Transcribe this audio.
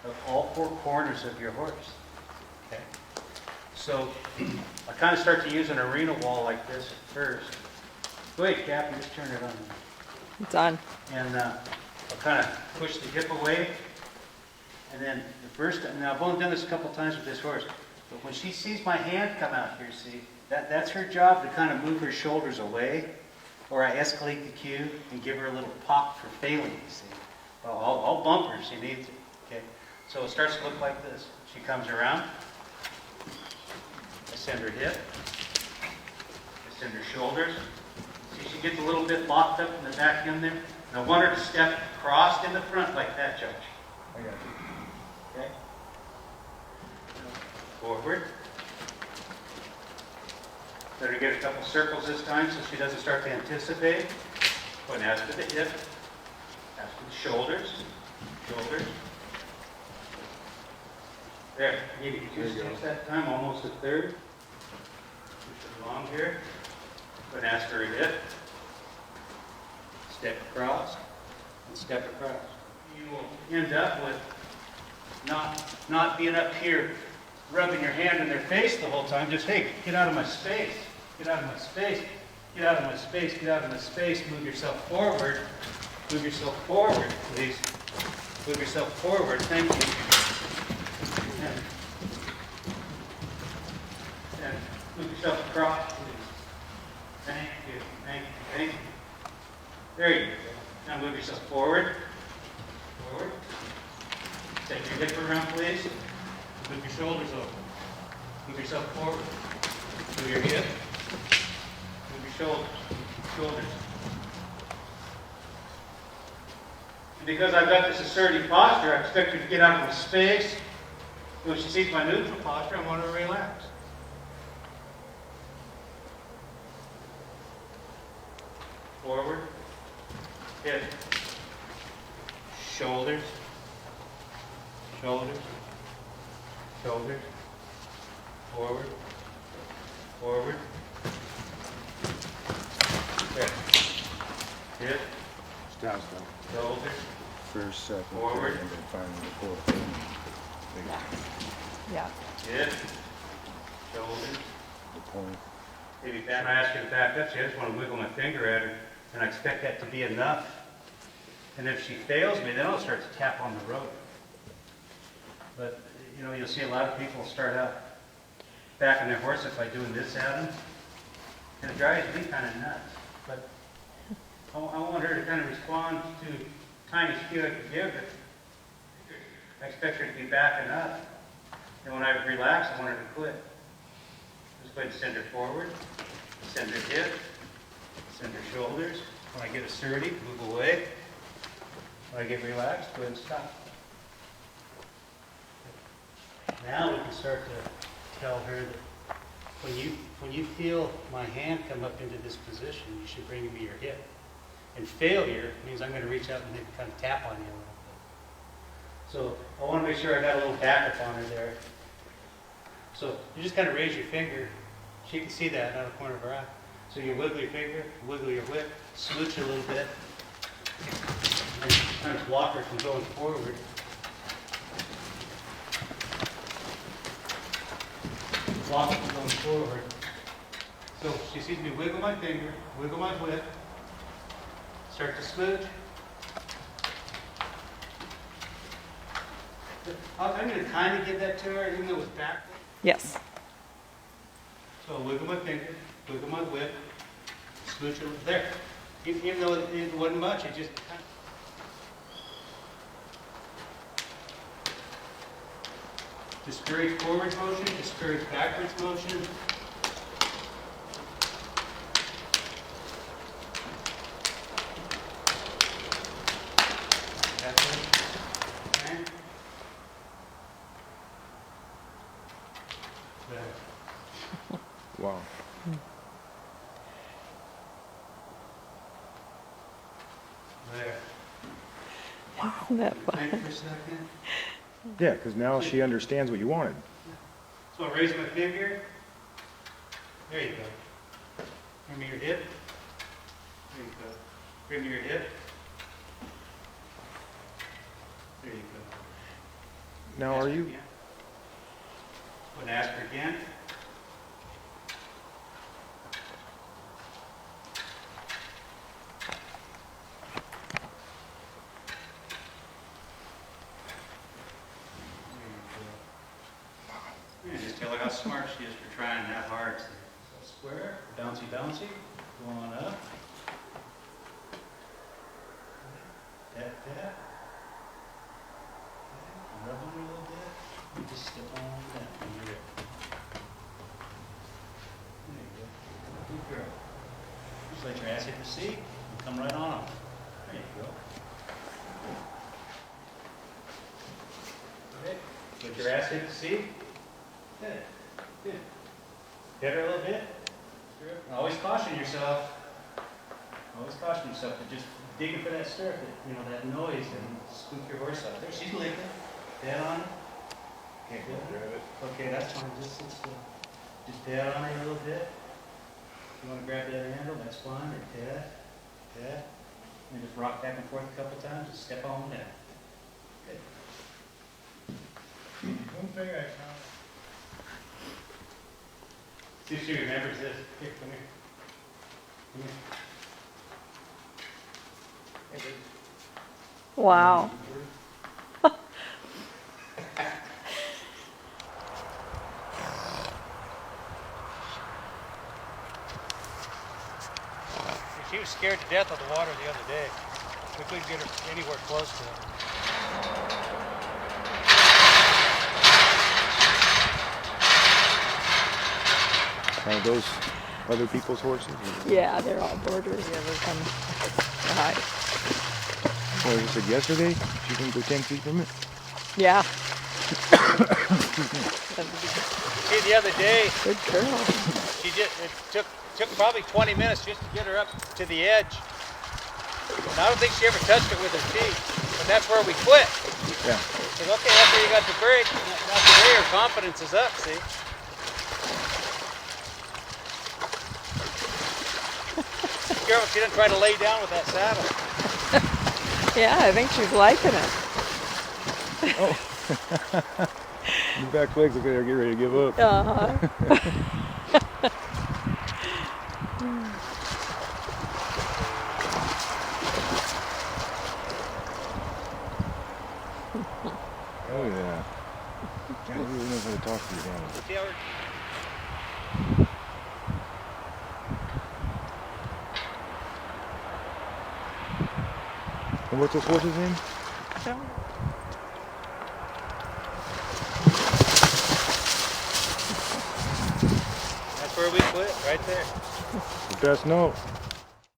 of all four corners of your horse. Okay? So I kind of start to use an arena wall like this at first. Go ahead, Captain, just turn it on. It's on. And I'll kind of push the hip away. And then the first, now I've only done this a couple times with this horse, but when she sees my hand come out here, see, that's her job to kind of move her shoulders away, or I escalate the cue and give her a little pop for failing, you see. Well, I'll bump her if she needs it, okay? So it starts to look like this. She comes around, I send her hip, I send her shoulders. See, she gets a little bit locked up in the back end there, and I want her to step across in the front like that, Judge. I got you. Okay. Forward. Let her get a couple circles this time so she doesn't start to anticipate. Go and ask for the hip. Ask for the shoulders. Shoulders. There. Maybe 2 There you go. steps that time, almost a third. Push it along here. Go and ask for a hip. Step across. And step across. You will end up with not being up here rubbing your hand in their face the whole time. Just, hey, get out of my space. Get out of my space. Get out of my space. Get out of my space. Move yourself forward. Move yourself forward, please. Move yourself forward. Thank you. And move yourself across, please. Thank you. Thank you. Thank you. There you go. Now move yourself forward. Forward. Take your hip around, please. Move your shoulders over. Move yourself forward. Move your hip. Move your shoulders. Shoulders. And because I've got this assertive posture, I expect her to get out of the space. When she sees my neutral posture, I want her to relax. Forward. Hip. Shoulders. Shoulders. Shoulders. Forward. Forward. There. Hip. Stop, stop. Shoulders. First, second, Forward. third, and then finally the fourth. Yeah. Hip. Shoulders. The point. Maybe back. I ask her to back up. I just want to wiggle my finger at her, and I expect that to be enough. And if she fails me, then I'll start to tap on the rope. But, you know, you'll see a lot of people start out backing their horses by doing this at them. And it drives me kind of nuts. But I want her to kind of respond to tiny cue I could give her. I expect her to be backing up. And when I relax, I want her to quit. Just go ahead and send her forward. Send her hip. Send her shoulders. When I get assertive, move away. When I get relaxed, go ahead and stop. Now we can start to tell her that when you feel my hand come up into this position, you should bring me your hip. And failure means I'm going to reach out and maybe kind of tap on you a little bit. So I want to make sure I got a little backup on her there. So you just kind of raise your finger. She can see that out of the corner of her eye. So you wiggle your finger, wiggle your whip, smooch a little bit, and kind of block her from going forward. Block her from going forward. So she sees me wiggle my finger, wiggle my whip, start to smooch. I'm going to kind of give that to her, even though it's backwards. Yes. So wiggle my finger, wiggle my whip, smooch it there. Even though it wasn't much, it just kind of... Discourage forward motion, discourage backwards motion. That's it. Okay. There. Wow. There. Isn't that Think fun? for a second. Yeah, because now she understands what you wanted. So I raise my finger. There you go. Bring me your hip. There you go. Bring me your hip. There you go. Now, Ask are her you? again. Would ask her again. Yeah, just tell her how smart she is for trying that hard. So square, bouncy, bouncy, go on up. Tap, tap. Rub on her a little bit. And just step on down. And you're it. There you go. Good girl. Just let your ass hit the seat and come right on off. There you go. Okay. Let your ass hit the seat. Good. Good. Hit her a little bit. Good. Always caution yourself. Always caution yourself to just digging for that stirrup, that noise, and spook your horse out. There, she's licking. Dead on her. Okay, good. Okay, that's fine. Just sit still. Just dead on her a little bit. If you want to grab that handle, that's fine. Or dead. Dead. And just rock back and forth a couple times. Just step on down. Good. One finger at a time. See if she remembers this. Here, come here. Come here. Wow. She was scared to death of the water the other day. We couldn't get her anywhere close to it. Are those other people's horses? Yeah, they're all boarders. You ever come by? Well, you said yesterday she can go 10 feet from it? Yeah. See, the other day, Good girl. it took probably 20 minutes just to get her up to the edge. And I don't think she ever touched it with her teeth, but that's where we quit. Yeah. Said, okay, after you got the break, now today her confidence is up, see? Be careful she doesn't try to lay down with that saddle. Yeah, I think she's liking it. Your back legs look like they're getting ready to give up. Uh-huh. Oh, yeah. I really know how to talk to you, Danny. See how her And what's this horse's name? That's where we quit, right there. The best note.